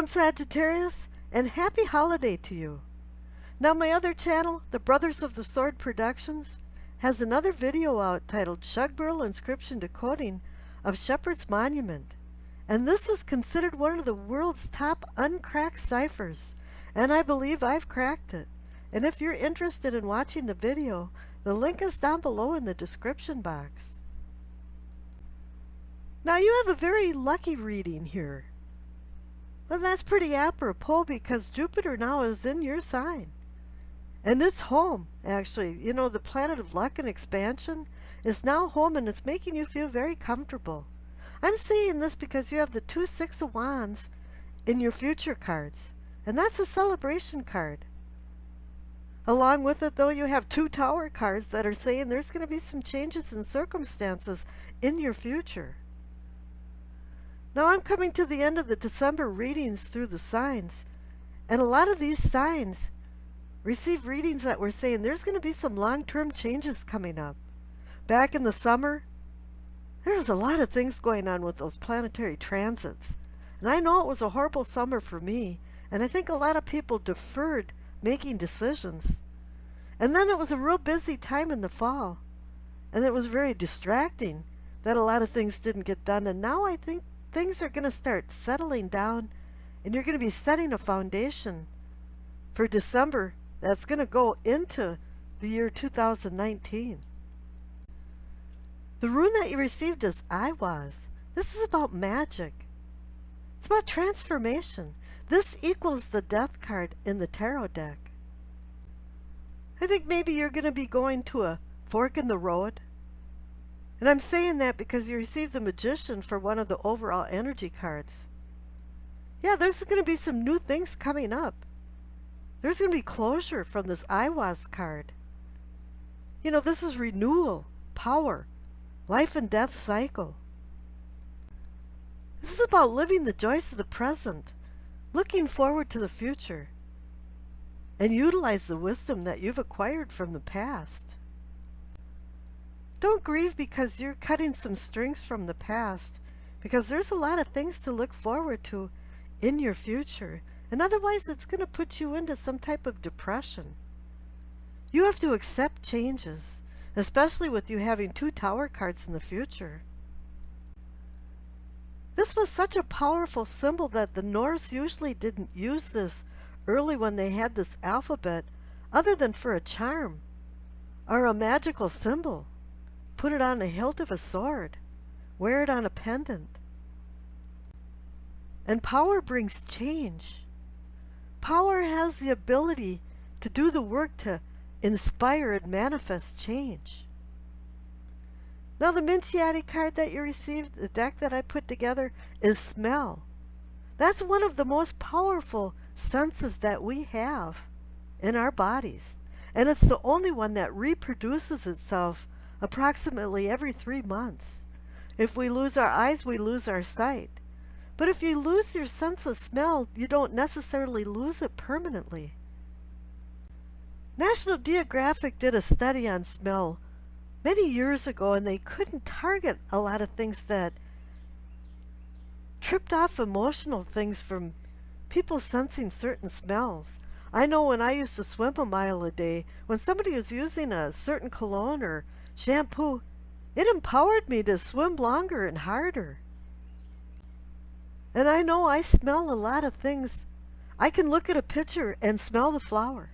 Sagittarius, and happy holiday to you. Now my other channel, the Brothers of the Sword Productions, has another video out titled Shugburl Inscription Decoding of Shepherd's Monument. And this is considered one of the world's top uncracked ciphers, and I believe I've cracked it. And if you're interested in watching the video, the link is down below in the description box. Now you have a very lucky reading here. Well, that's pretty apropos because Jupiter now is in your sign. And it's home, actually. You know, the planet of luck and expansion is now home, and it's making you feel very comfortable. I'm saying this because you have the 2 Six of Wands in your future cards, and that's a celebration card. Along with it, though, you have 2 Tower cards that are saying there's going to be some changes in circumstances in your future. Now I'm coming to the end of the December readings through the signs, and a lot of these signs receive readings that were saying there's going to be some long-term changes coming up. Back in the summer, there was a lot of things going on with those planetary transits, and I know it was a horrible summer for me, and I think a lot of people deferred making decisions. And then it was a real busy time in the fall, and it was very distracting that a lot of things didn't get done, and now I think things are going to start settling down, and you're going to be setting a foundation for December that's going to go into the year 2019. The rune that you received is Eihwaz. This is about magic. It's about transformation. This equals the death card in the tarot deck. I think maybe you're going to be going to a fork in the road. And I'm saying that because you received the Magician for one of the overall energy cards. Yeah, there's going to be some new things coming up. There's going to be closure from this Eihwaz card. You know, this is renewal, power, life and death cycle. This is about living the joys of the present, looking forward to the future, and utilize the wisdom that you've acquired from the past. Don't grieve because you're cutting some strings from the past, because there's a lot of things to look forward to in your future, and otherwise it's going to put you into some type of depression. You have to accept changes, especially with you having 2 Tower cards in the future. This was such a powerful symbol that the Norse usually didn't use this early when they had this alphabet, other than for a charm or a magical symbol. Put it on the hilt of a sword. Wear it on a pendant. And power brings change. Power has the ability to do the work to inspire and manifest change. Now the Mintiati card that you received, the deck that I put together, is smell. That's one of the most powerful senses that we have in our bodies. And it's the only one that reproduces itself approximately every 3 months. If we lose our eyes, we lose our sight. But if you lose your sense of smell, you don't necessarily lose it permanently. National Geographic did a study on smell many years ago, and they couldn't target a lot of things that tripped off emotional things from people sensing certain smells. I know when I used to swim a mile a day, when somebody was using a certain cologne or shampoo, it empowered me to swim longer and harder. And I know I smell a lot of things. I can look at a picture and smell the flower.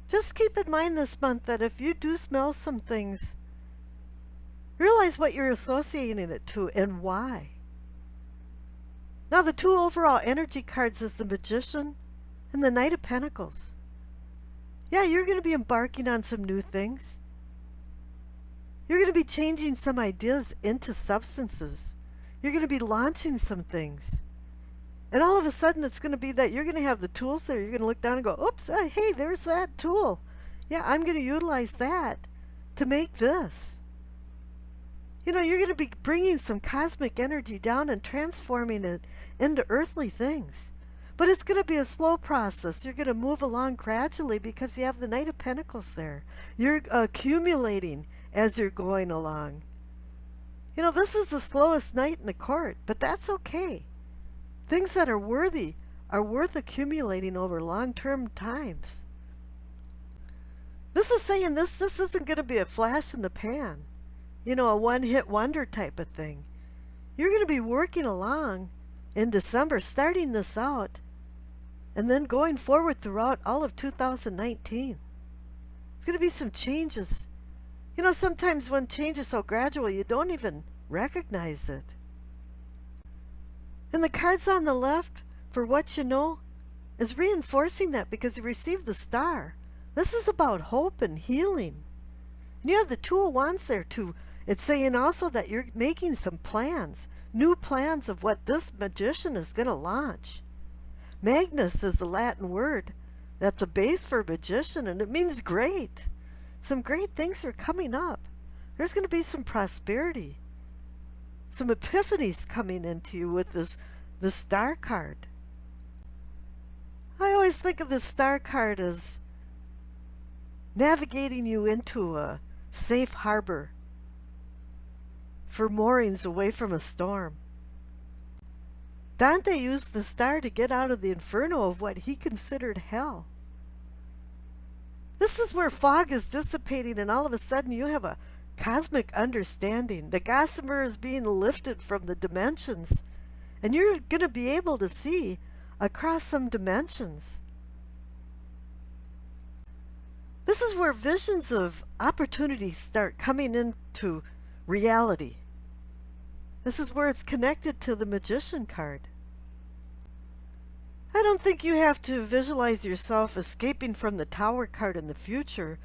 Just keep in mind this month that if you do smell some things, realize what you're associating it to and why. Now the 2 overall energy cards is the Magician and the Knight of Pentacles. Yeah, you're going to be embarking on some new things. You're going to be changing some ideas into substances. You're going to be launching some things. And all of a sudden it's going to be that you're going to have the tools there. You're going to look down and go, oops, hey, there's that tool. Yeah, I'm going to utilize that to make this. You know, you're going to be bringing some cosmic energy down and transforming it into earthly things. But it's going to be a slow process. You're going to move along gradually because you have the Knight of Pentacles there. You're accumulating as you're going along. You know, this is the slowest night in the court, but that's okay. Things that are worth accumulating over long-term times. This is saying this isn't going to be a flash in the pan, a one-hit wonder type of thing. You're going to be working along in December, starting this out, and then going forward throughout all of 2019. It's going to be some changes. Sometimes when change is so gradual, you don't even recognize it. And the cards on the left, for what you know, is reinforcing that because you received the star. This is about hope and healing. And you have the Two of Wands there too. It's saying also that you're making some plans, new plans of what this magician is going to launch. Magnus is the Latin word. That's a base for magician, and it means great. Some great things are coming up. There's going to be some prosperity. Some epiphanies coming into you with the star card. I always think of the star card as navigating you into a safe harbor for moorings away from a storm. Dante used the star to get out of the inferno of what he considered hell. This is where fog is dissipating and all of a sudden you have a cosmic understanding. The gossamer is being lifted from the dimensions and you're going to be able to see across some dimensions. This is where visions of opportunities start coming into reality. This is where it's connected to the Magician card. I don't think you have to visualize yourself escaping from the Tower card in the future,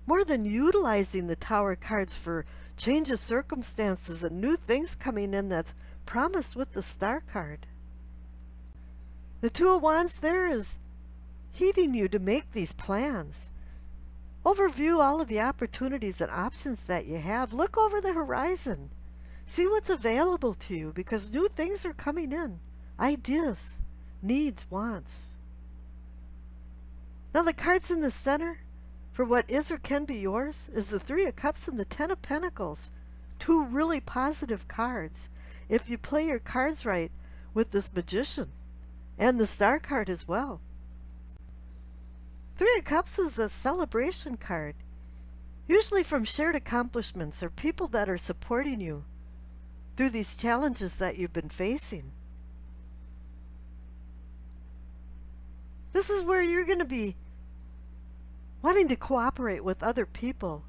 more than utilizing the Tower cards for change of circumstances and new things coming in that's promised with the Star card. The Two of Wands there is heeding you to make these plans. Overview all of the opportunities and options that you have. Look over the horizon. See what's available to you because new things are coming in. Ideas, needs, wants. Now the cards in the center for what is or can be yours is the Three of Cups and the Ten of Pentacles. Two really positive cards if you play your cards right with this Magician and the Star card as well. Three of Cups is a celebration card, usually from shared accomplishments or people that are supporting you through these challenges that you've been facing. This is where you're going to be wanting to cooperate with other people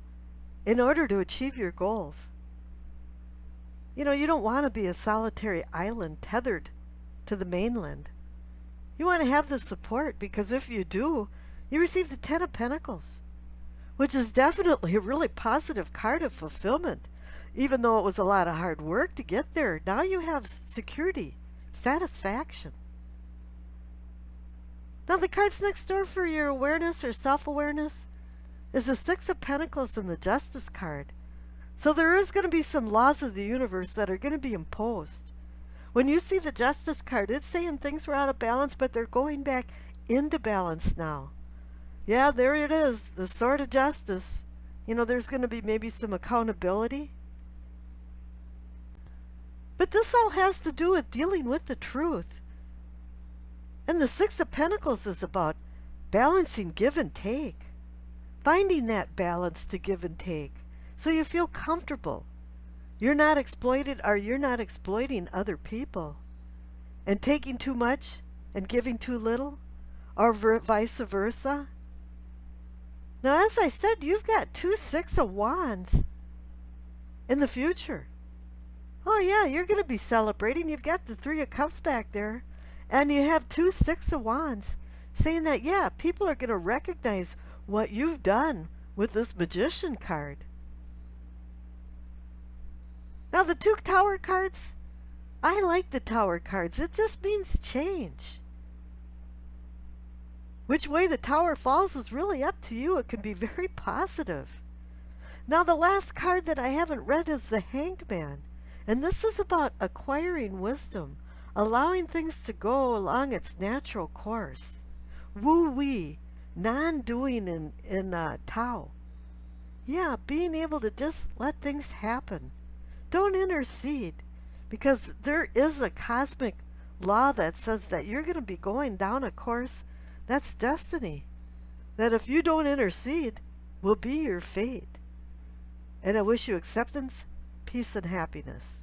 in order to achieve your goals. You don't want to be a solitary island tethered to the mainland. You want to have the support because if you do, you receive the Ten of Pentacles, which is definitely a really positive card of fulfillment. Even though it was a lot of hard work to get there, now you have security, satisfaction. Now the cards next door for your awareness or self-awareness is the Six of Pentacles and the Justice card. So there is going to be some laws of the universe that are going to be imposed. When you see the Justice card, it's saying things were out of balance, but they're going back into balance now. Yeah, there it is, the Sword of Justice. There's going to be maybe some accountability. But this all has to do with dealing with the truth. And the Six of Pentacles is about balancing give and take. Finding that balance to give and take so you feel comfortable. You're not exploited or you're not exploiting other people. And taking too much and giving too little or vice versa. Now, as I said, you've got two Six of Wands in the future. Oh, yeah, you're going to be celebrating. You've got the Three of Cups back there. And you have two Six of Wands saying that, yeah, people are going to recognize what you've done with this Magician card. Now, the two Tower cards, I like the Tower cards. It just means change. Which way the tower falls is really up to you. It can be very positive. Now, the last card that I haven't read is the Hanged Man. And this is about acquiring wisdom, allowing things to go along its natural course. Woo-wee, non-doing in Tao. Yeah, being able to just let things happen. Don't intercede, because there is a cosmic law that says that you're going to be going down a course that's destiny, that if you don't intercede, will be your fate. And I wish you acceptance, peace, and happiness.